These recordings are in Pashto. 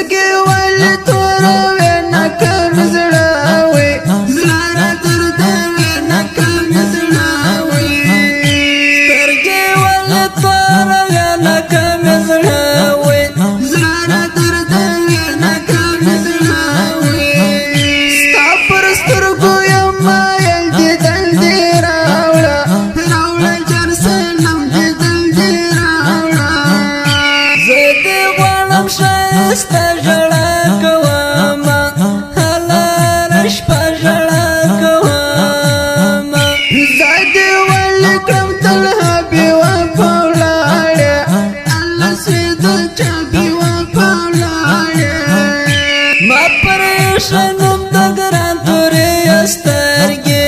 سترګې ولې توروې نکه مې زړه وې زړه راته ردوې نکه مې زړه وې سترګې ولې توروې نکه مې زړه وې زړه راته ردوې نکه مې زړه وې ستا پر سترګو یم مایل دیدل دې راوړه راوړه جان سلم دیدل دې راوړه زه دې غواړم ښایسته ژړا کومه هلاره شپه ژړا کومه زه دې ولې کړم تنها بېوفا ولاړې الله سوی د چا بېوفا ولاړې ما پر ایښه نوم د ګران تورې سترګې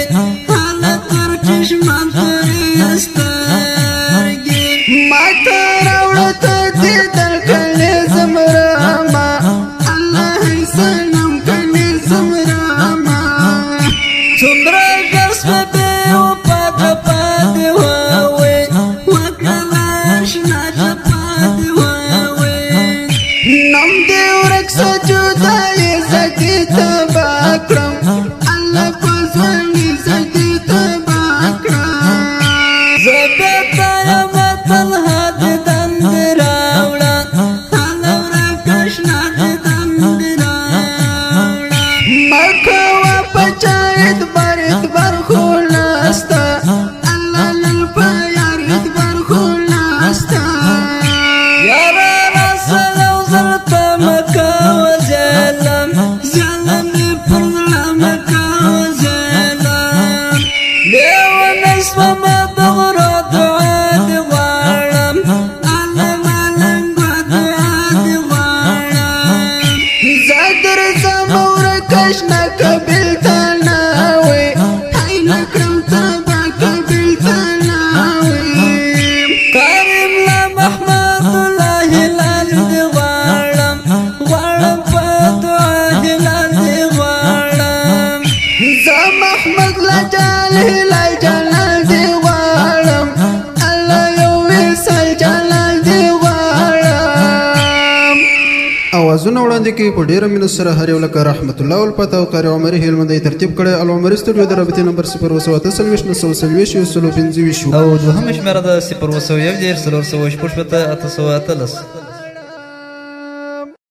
هله تر چشمان تورې سترګې ما ته راوړه ته دیدل کلې زمرمه الله صنم کلې زمرمه څومره ژر سوه بېوفا که پاتې ووې وکړه اشنا چې پاتې ووې نم دې ورک سه جدایي زه دې تباه کړم الله په ځواني زه دې تباه کړم زه بېرته یمه تنها دیدن دې راوړه هله ورکه اشنا دیدن دې راوړه مه کوه په چا اعتبار خو نسته الله نن په یار اعتبار خو نسته یاره راسه یو ځل ته مه کوه ظلم ظلم دې پر زړه مه کوه ظلم لیونه شومه د غرو دعا دې غواړم الله ملنګه دعا دې غواړم زه درځم ورکه اشنا که بېلته نه وې هی نه کړم تباه که بېلته نه وې کریم له محمد الله هلال دې غواړم غواړم په دعا هلال دې غواړم زه محمد له جال هلال جلال دې غواړم الله یو وصال جلال دې غواړم اوازونه وړاندې کوي په ډیره مینه سره هر یو لکه رحمت الله الپته او قاری عمري هلمند ترتیب کړی العمري سټوډیو د رابطې نمبر 0 940 او دوهمه شمېره ده 0 1 4 4 8 8